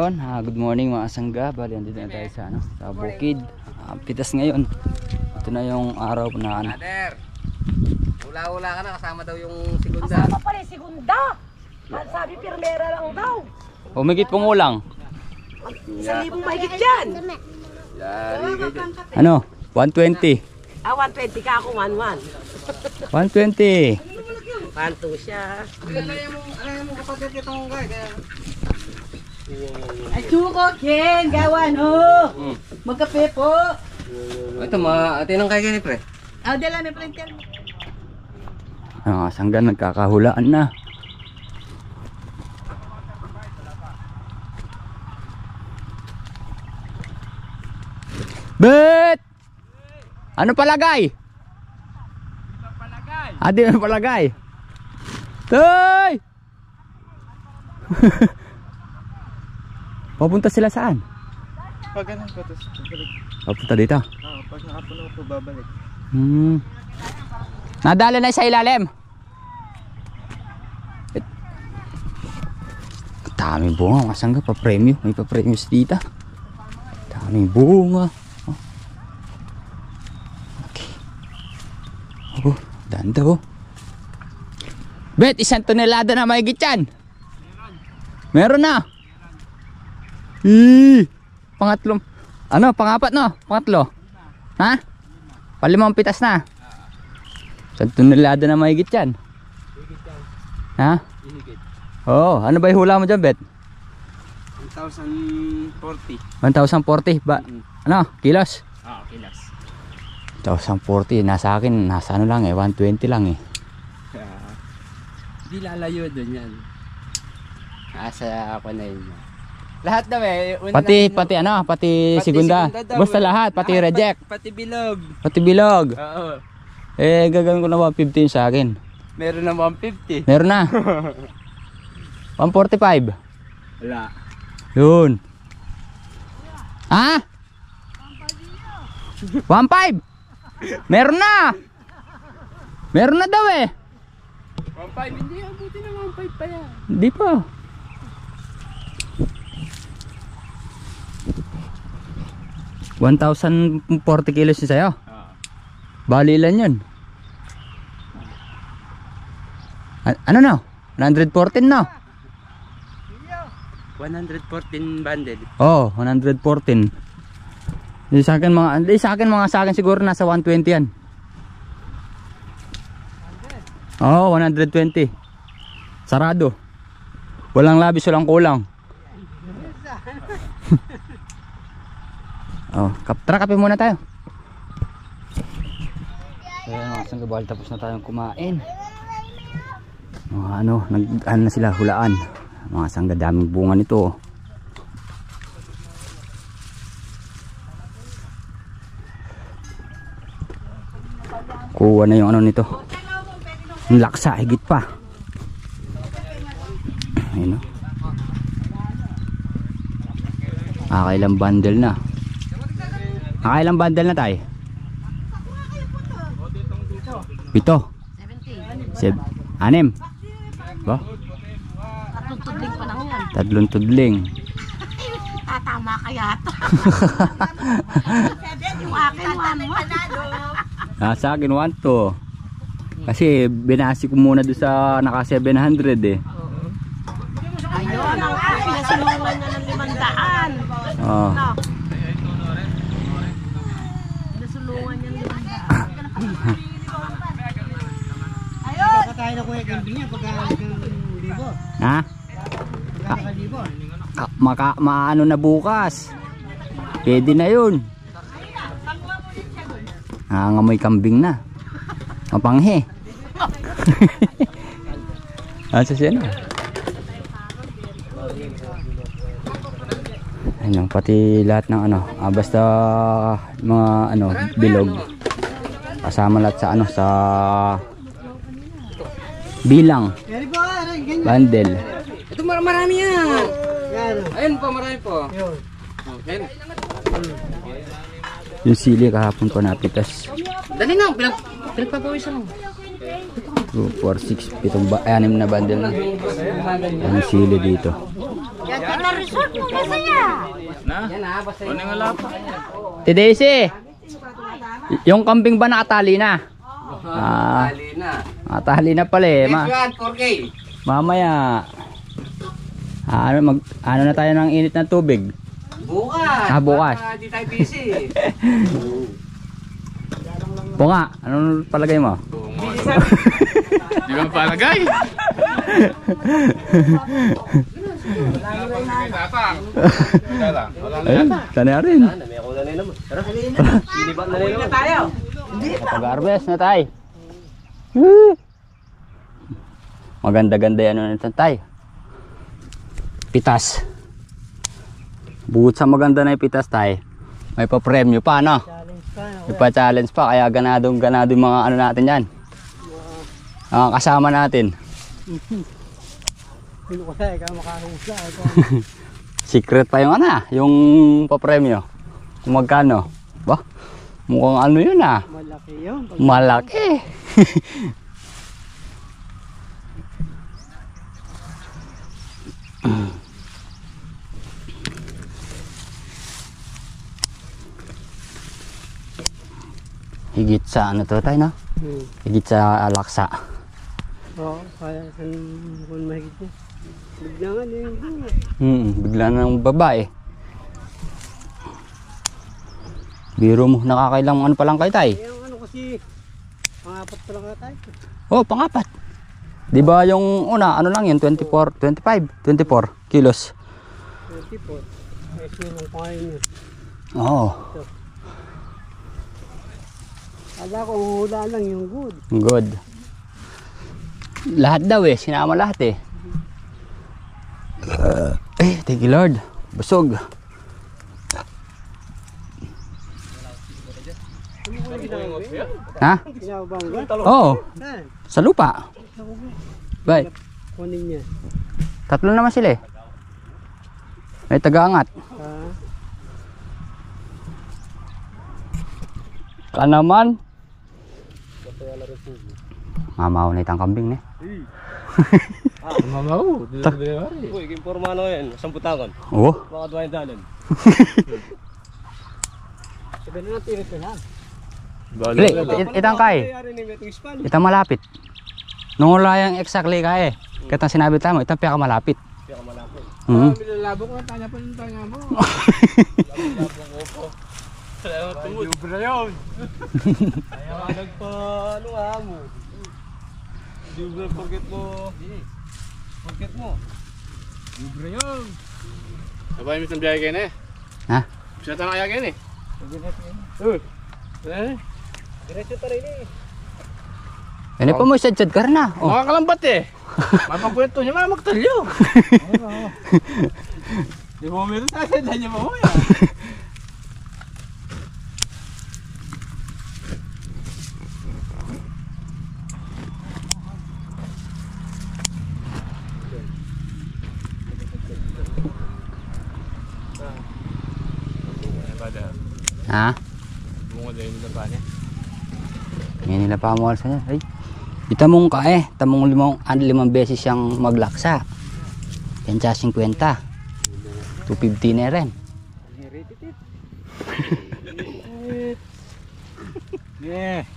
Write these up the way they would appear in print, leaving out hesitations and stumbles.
Ayun, good morning mga sangga. Bali, andito na tayo sa, sa bukid. Pitas ngayon. Ito na yung araw na ano. Hula-hula ka na, kasama daw yung segunda. Kasama pala yung segunda. Sabi pirmera lang daw. Humigit pong ulang. 1,000 mahigit yan. Ano? 120. 120 ka ako, 1,1. 120. 1,2 siya. Ano yung kapatid itong guy? Ay, chuko, Ken, gawan ho. Magkape po. Ito, atin ang kaya ni pre. Dala may printer. Mga sangga nagkakahulaan na. Bet! Ano palagay? Di ba palagay? Toy! Papunta sila saan? Pag ganun ko, tapos babalik. Papunta dito? Oo, pag nakapuno ko, babalik. Nadala na sa ilalim. Daming bunga, masangga pa premyo. May pa premyo sa dita. Daming bunga. Okay. Oh, danda oh. Bet, 1 tonelada na mahigit yan. Meron na. Pangatlong. Ano, pangapat no? Pangatlo. Ha? Palimang pitas na. 1 tonelada na mahigit yan. Ha? Oo, ano ba yung hula mo dyan, Bet? 1,040. 1,040 ba? Ano? Kilos? Oo, kilos. 1,040. Nasa akin, nasa ano lang 120 lang Di lalayo dun yan. Nasa ako na yun. Lahat daw Pati ano, pati segunda. Basta lahat, pati reject. Pati bilog. Pati bilog. Oo. Gagawin ko na 115 sa akin. Meron na 150. Meron na. 145. Wala. Yun. Ha? 1.5. Meron na. Meron na daw 1.5 hindi, abuti na 1.5 pa yan. Hindi pa. $1,040 kilos yun sa'yo. Bali ilan yun? Ano na? 114 na. 114 bundle. Oh, 114. Sa akin siguro nasa 120 yan. Oh, 120. Sarado. Walang labis, walang kulang. Oh, tara kape muna tayo. Ayan mga sanggabal, tapos na tayong kumain. Ano na sila hulaan. Mga sangga, daming bunga nito. Kuha na yung ano nito. Yung laksa, higit pa. Ayun o. Nakailang bundle na. Nakailang bundle na tayo? 7. 6. Ba? 3 tudling pa lang yan. 3 tudling. Tatama kaya ito. Yung akin, 1,1. Sa akin 1-2. Kasi binasi ko muna doon sa naka 700 Ayun, ang akin, nasulungan niya ng 500. Oh. No. Nasulungan niya ng 500. Ayun! Kakain ako yung kambing niya pagkakalit ng libo. Ha? Maano na bukas. Pwede na yun. Nangangamoy kambing na. Mapanghe. Asa siya na? Ayun, pati lahat ng ano, basta mga ano, bilog. Kasama lahat sa ano, sa bilang. Bundle. Ito marami yan. Ayun po, marami po. Ayun. Yung sili kahapon pa napitas. Dali na, pinagpapawisan mo. 2, 4, 6, 7, 6 na bundle na. Ang sili dito. Yan kita resort mo masaya. Yan ha, basta yung... Ti Daisy, yung kambing ba nakatali na? Dali na. Nakatali na pala eh. Next one, 4K. Mamaya. Ano na tayo ng init ng tubig? Bukas. Bukas. Baka di tayo busy. Bunga, anong palagay mo? Di ba palagay? Ayun, sana rin. May ako na naman. Tara. Sinibat na naman. Tayo. Pag-harvest na tayo. Maganda-ganda yan nito tayo. Pitas. Bukod sa maganda na yung pitas tayo, may pa-premyo pa, no? May pa-challenge pa, kaya ganadong yung mga ano natin yan. Kasama natin. Secret pa yung yung pa-premyo. Kung magkano. Ba? Mukhang ano yun Malaki yun. Malaki. Higit sa ano to tayo, no? Higit sa laksa. Oo, kaya kung mahigit niya. Bigla nga niya yung bunga. Bigla na ng babae. Biro mo, nakakailang ano pa lang kayo tay? Yung ano kasi, pangapat pa lang ka tayo. Oh, pangapat. Di ba yung una, ano lang yun, 24 kilos. 24. Ay, sinong pangayon niya. Oo. Kala ko hula lang yung good. Good. Lahat daw eh, sinama lahat eh. Thank you Lord. Busog. Ha? Pinabang ba? Oo, Saan? sa lupa. Bay, Kunin niya. tatlo naman sila eh. May taga-angat. Ka naman. Mamaw na itang kambing eh. Mamaw. Uy, kimporma na yan. Samputangan. Oo. Baka duwain dalan. Sabi na natin ito na. Dili, itang kay. Itang malapit. Nung wala yung exactly kay eh. Katang sinabi tayo mo, itang piyaka malapit. Piyaka malapit. Bilalabok na tanya pa yung tanya mo. Salamat tumod. Libre yun. Ayaw ka nagpa... Ano nga mo? Libre forget mo. Forget mo. Libre yun. Sabay mo isang biyahe kayo na eh. Ha? Siya tanong kaya kayo eh. Diretso ta rin eh. Ano pa mo sad-sad ka rin na. Oh. Makakalambat eh. Mapapwento niya magtalyo. Di mo meron sa akin, dahil niya mamuya. Ha? Bunga dahil nila pa niya. Ngayon nila pa mo sa niya. Ay. Itamong ka eh. Tamong limang beses siyang maglaksa. Kaya 50. 250 na rin. Yeah.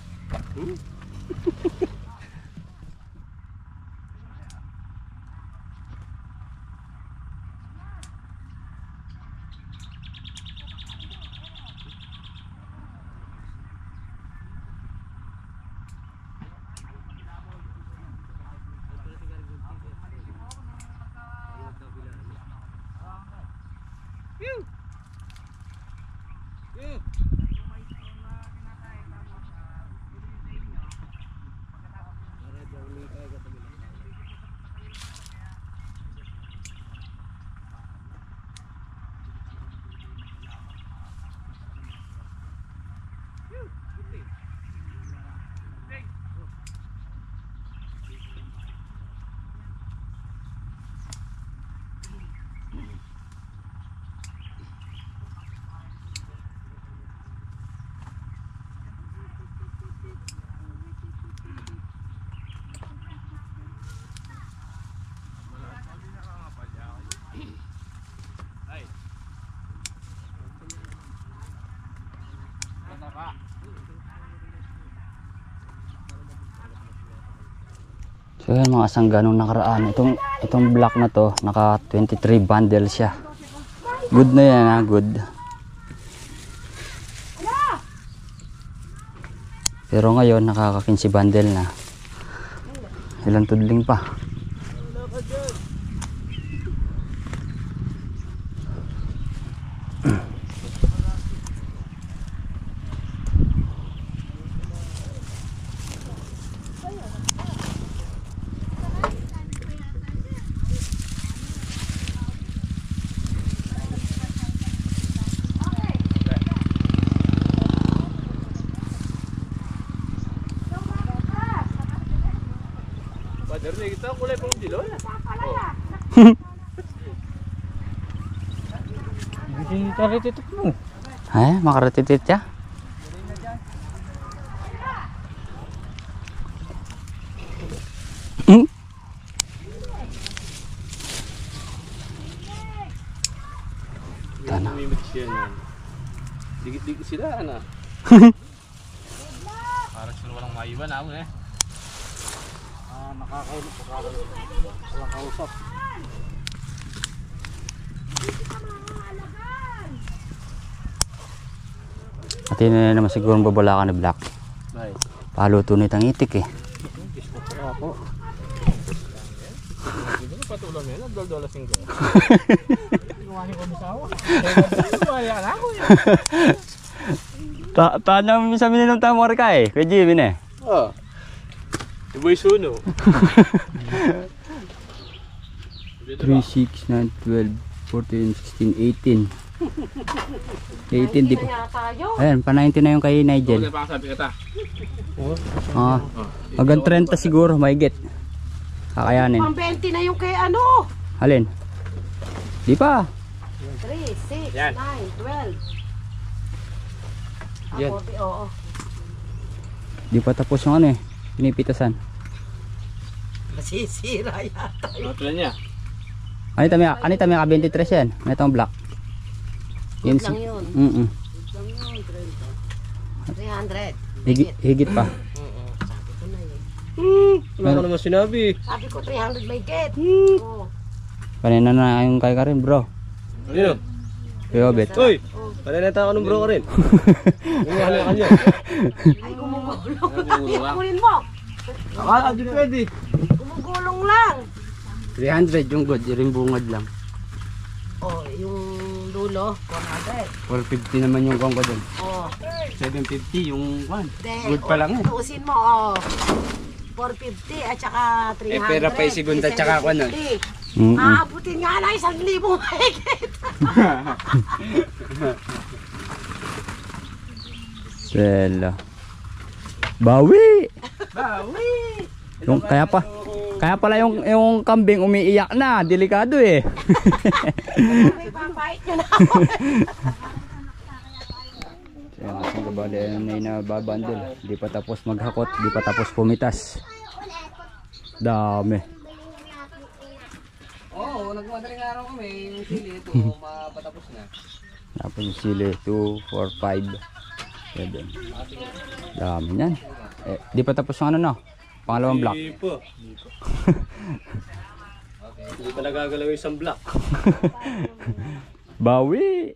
So yan mga sangga nung nakaraan. Itong block na to, naka 23 bundle siya. Good na yan ha, good. Pero ngayon nakaka 15 bundle na. Ilang tudling pa. Pader na kita, kulay pang dilon. Hindi tarititok mo. Ay, makaratitit siya. Tana. Umimik siya yan. Dikit-dikit sila, ano? Parang sila walang maiwan ako eh. Nakakaulog pa ka. Walang kausap. At yun na naman siguro babalakan na black. Bye. Paluto nito ang itik eh. Gusto ko ako. Hindi ko patulang yan, nagdol-dolasing ko. Iwanin ko sa awa. Wala na ako yan. Tanang minsan mininom tayo mga rika eh. Kuya Jimmy eh. Oh. Iboy suno. 3, 6, 9, 12, 14, 16, 18. 18 di pa. Ayan, pa 90 na yung kay Nigel. Okay, pakasabi kita. Ah, hanggang 30 siguro, mahigit. Kakayanin. Pang 20 na yung kay ano? Alin? Di pa. 3, 6, Yan. 9, 12. Yan. 40, oo. Di pa tapos yung ano eh. Pinipitasan. Nasisira yata yun. Ano pala niya? Anita may ka 23 yan. May itong black. Good lang yun. Mm-mm. Good lang yun, 30. 300. Higit pa. Sabi ko na yun. Wala ko naman sinabi. Sabi ko 300 may get. Oh. Kanina na yung kay Karin bro. Ano yun? Kuya Obet. Uy! Pananata ako ng bro ko rin. Umuha na kanya. Ay, gumugulong. Kunin mo. Akala di pwede. Gumugulong lang. 300 yung good, yung bungad lang. Oh, yung dulo, 400. 450 naman yung kongko doon. Oh. 750 yung one. Then, Good pa lang eh. tuusin mo, oh. 450 at saka 300. Eh, pera pa yung segunda at saka ako nun. 750. Aabutin nga lang 1,000 mahigit. Sela. Bawi! Bawi! Yung, kaya pala yung kambing umiiyak na. Delikado eh. May papait nyo na ako. Yan, asang gabali na babandol. Di pa tapos maghakot, di pa tapos pumitas. Dami. Oo, nagmadaling araw kami. Yung sili ito, mapatapos na. Tapos yung sili, 2, 4, 5, 7. Dami yan. Eh, di pa tapos yung ano no? Pangalawang block. Hindi po. Hindi pa nagagalaw yung isang block. Bawi!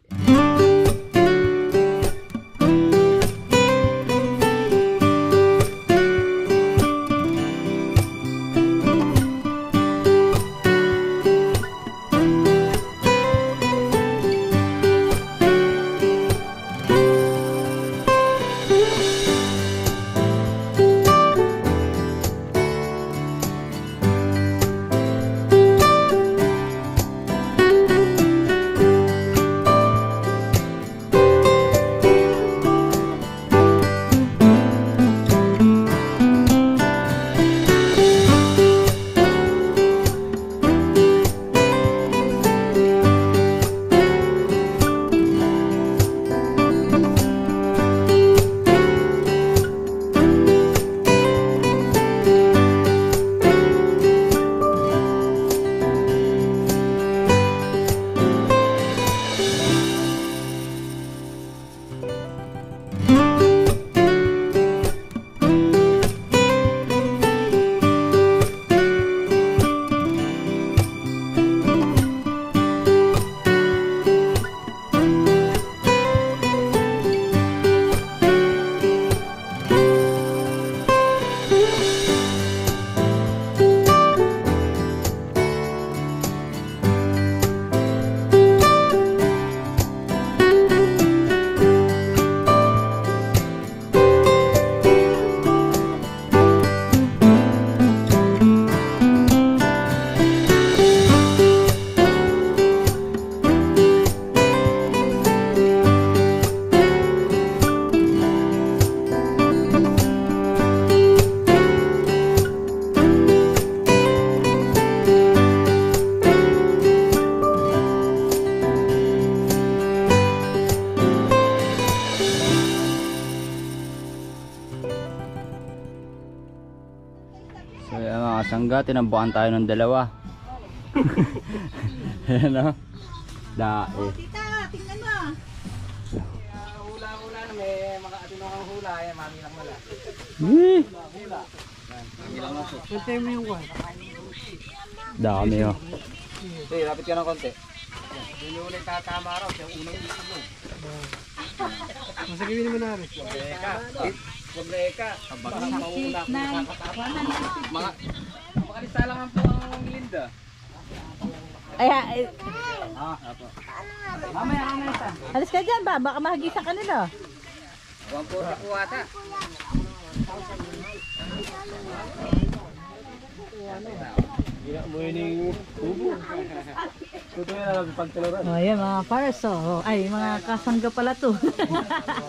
sangga, tinambukan tayo ng dalawa. Ayan o. Dae. Tita, tingnan mo. Hula-hula na may mga atinong hula. Ayan, mami lang wala. Pantay mo yung kwan. Dami o. Hey, lapit ka ng konti. Yun yung ulit tatama raw. Siya unang isip mo. Masagawin naman namin. Probleka. Baka mauna kung nakakatapa. Makalista lang ang pang Linda. Ay, Mamaya ka na isa. alis ka dyan ba? Baka mahagisan ka nila. 140 po ata. Oh, ayan mga pars, oh. Ay, mga kasangga pala to.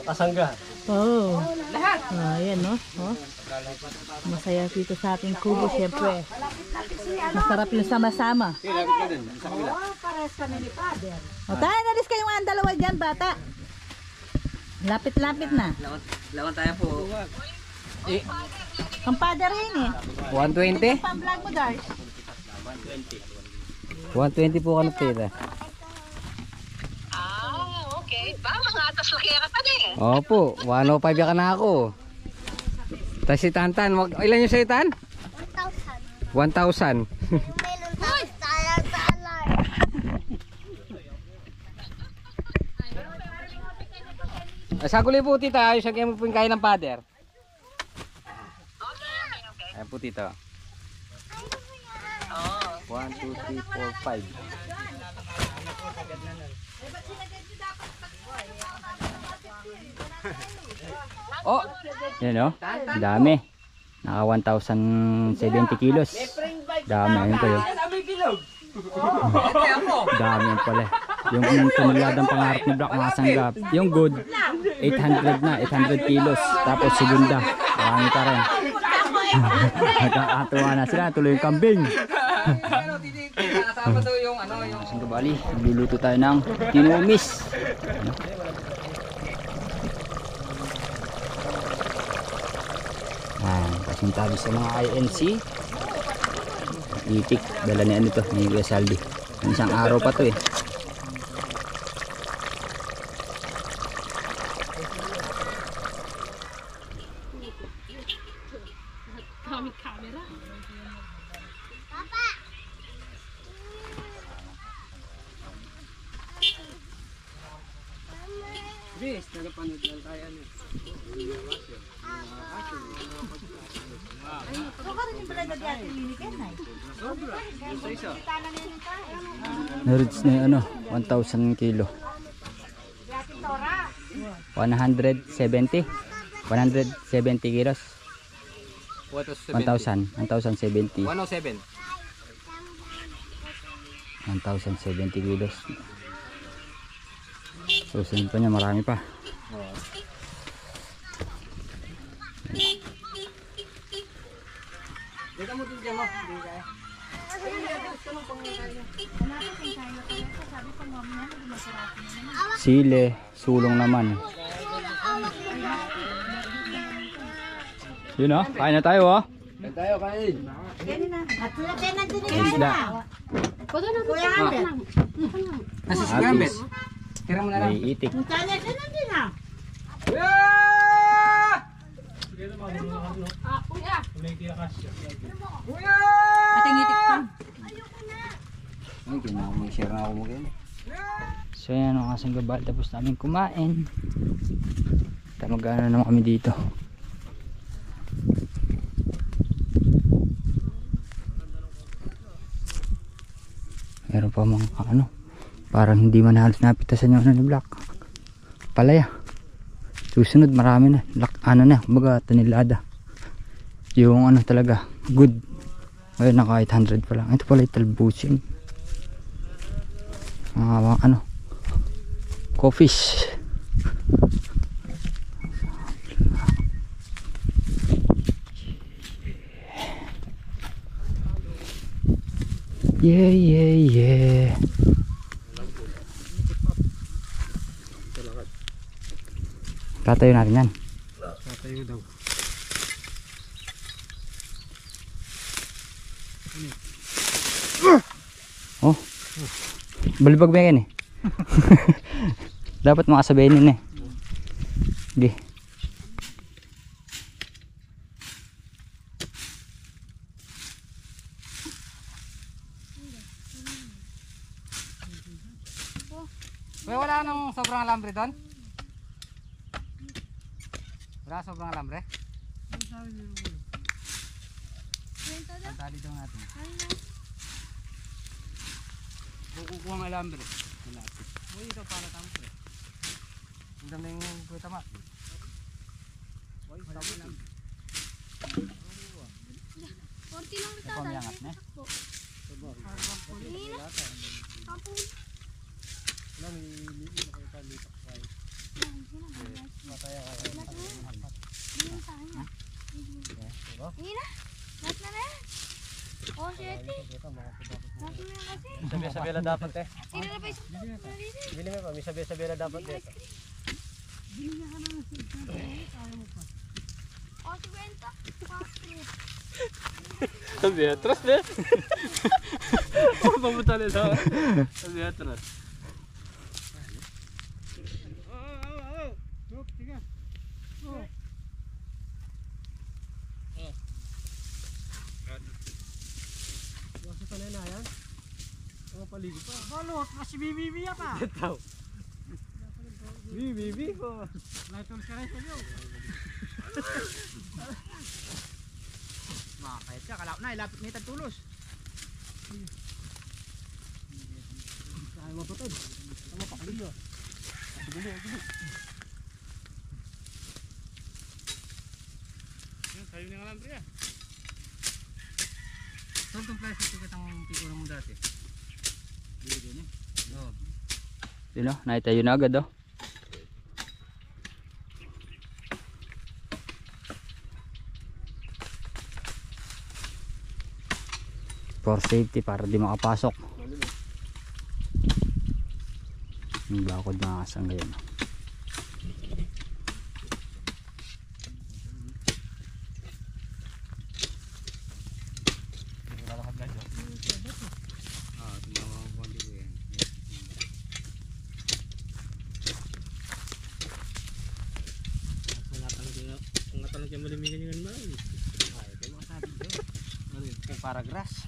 Kasangga. Oh. Lahat. Oh, ayan, no? Oh. Masaya dito sa ating kubo, syempre. Masarap yung sama-sama. Pares kami ni Father. O, tayo, nalis kayo ang dalawa dyan, bata. Lapit-lapit na. Lawan tayo po. Ang Father rin eh. 120? Pang-vlog mo, Darsh. 120 po ka na tira. Okay. Ba, mga atas laki ka pa din. Opo, 105 ka na ako. Tapos si Tantan, ilan yung sa'yo Tan? 1,000. 1,000. Sa kulay po tita, ayos ang mo po yung kain ng Father. Ayan po tita. 1, 2, 3, 4, 5. Oh, yan o. Dami. Naka 1,070 kilos. Dami. Ayun po yun. Dami yun pala. Yung tumiladang pangarap ni Black mga sanggap. Yung good, 800 na. 800 kilos. Tapos segunda. Marami pa rin. Nagkakatuwa na sila. Tuloy yung kambing. Kasama daw yung ano yung Sanggabali, nagluluto tayo ng tinumis. Kasing tabi sa mga INC. Itik, dala ni ano to, ni Kuya Saldi. Isang araw pa to eh. bis, nagapanood lang tayo ano. Na-reach na yung ano, 1,000 kilo. 170. 170 kilos. 1,000. 1,070. 107. 1,070 kilos. Susunod pa niya, marami pa. Dito mo din dyan mo. Sile, sulong naman. Yun o, kain na tayo o. Kain tayo, kain. At wala tayo nandun May isda. Kuya Ambet. Nasa si Gambit. Tira mo na lang. May itik. Ang kanya ka nandun ha. Ating itik pa. Ay, may-share na ako mo ganyan. So yan ang kasang gabal. Tapos namin kumain. Mag-ano naman kami dito. Meron pa mga ano. Parang hindi man halos napitasan yung ano ni Black. Palaya. Susunod marami na. Ano na, kumbaga tanilada. Yung ano talaga, good. Ngayon naka 800 pa lang. Ito pala yung talbusin. Ano, coffees. Yeah, yeah, yeah. Tatayo natin yan. Tatayo daw. Balibag ba yan eh? Dapat makasabayin eh. Sige. Wala nang sobrang alambre doon? Wala sobrang alambre? Tali daw natin. Kukuha ng alambre. Uy, ito para tamo. Ang dami yung kuya tama. Uy, tamo lang. Konti lang ito. Ito milangat na. Hindi na. Lahat na na yan. Oh, shit. Lahat na yan kasi. Sabi-sabi na dapat eh. Sino na ba isang Bili mo pa, may sabi-sabi na dapat eh. Oh, si Benta. Sabi, atras na. Pamunta na sa sabi, atras. Balot, masih bibi apa? Tahu. Bibi ko. Latul sekarang saja. Makakayat ka, kalap na, ilapit na tulos. Kaya mo patod. Tama pa kayo. Kayo na nga lang, Bria. Saan itong plastic ko kitang pikunan mo dati? Dili din eh. Oo. Yun o, naitayo na agad o. For safety, para di makapasok. Yung bakod na kasang ngayon. Para grass.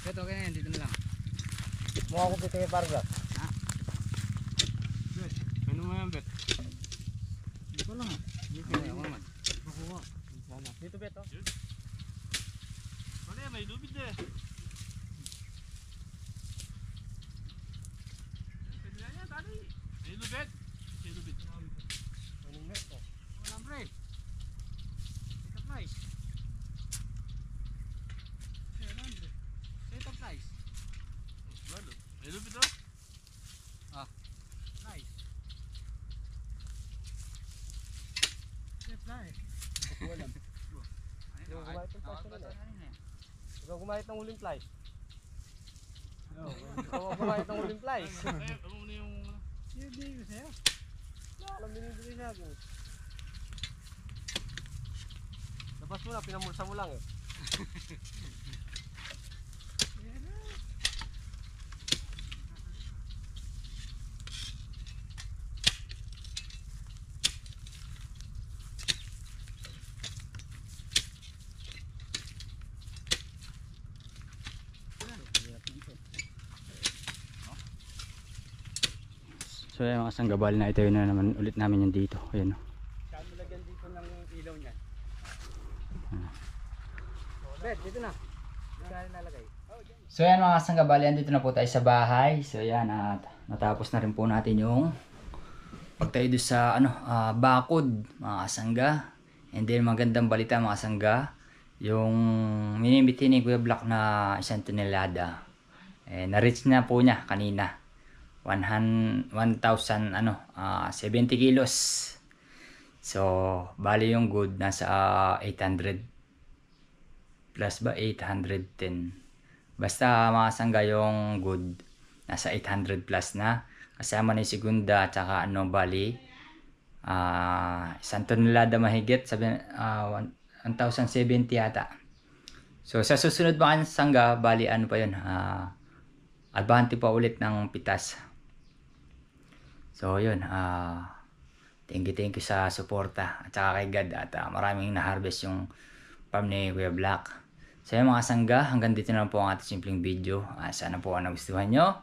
Ito okay na yan, dito na lang. Mukha ko dito yung paragraph. Ano mo yan, Bet? Dito lang. Dito na yan, man. Dito, Beto. Ano yan, may lubid eh. Pwede na yan, tali. May lubid. May lubid. Anong Beto? Walang break. Set up nice. Set up nice. May lubid oh. Ah. Nice. Set nice. Ikaw gumahit ng flash na rin eh. Ikaw gumahit ng huling fly. Ikaw gumahit ng huling fly. Ano na yung... Hindi ko sa'yo. Alam binibili sa akin. Labas mo na, pinamulsa mo lang eh. So yung mga sanggabal na ito, yun na naman ulit namin yung dito. Ayan o. Saan mo lagyan dito ng ilaw niyan? Bet, dito na. Saan nalagay? So yan mga sanggabal, yan dito na po tayo sa bahay. So yan, at natapos na rin po natin yung pagtayo doon sa bakod mga kasangga. And then magandang balita mga kasangga, yung minimitin ni Kuya Black na 1 tonelada, na-reach na po niya kanina. 1,070 kilos. So bali yung good nasa 800 plus ba, 810. Basta mga sangga yung good nasa 800 plus na, kasama na yung segunda at saka bali 1 tonelada mahigit, 1,070 yata. So sa susunod mga sangga, bali pa yun, Albante pa ulit ng pitas. So yun, thank you sa suporta at saka kay God at maraming na-harvest yung farm ni Kuya Black. So yun mga sangga, hanggang dito na lang po ang ating simpleng video. Sana po nagustuhan nyo.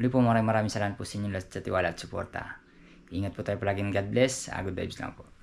Muli po maraming salamat po sa inyo lahat sa tiwala at suporta. Ingat po tayo palagi ng God bless. Good vibes lang po.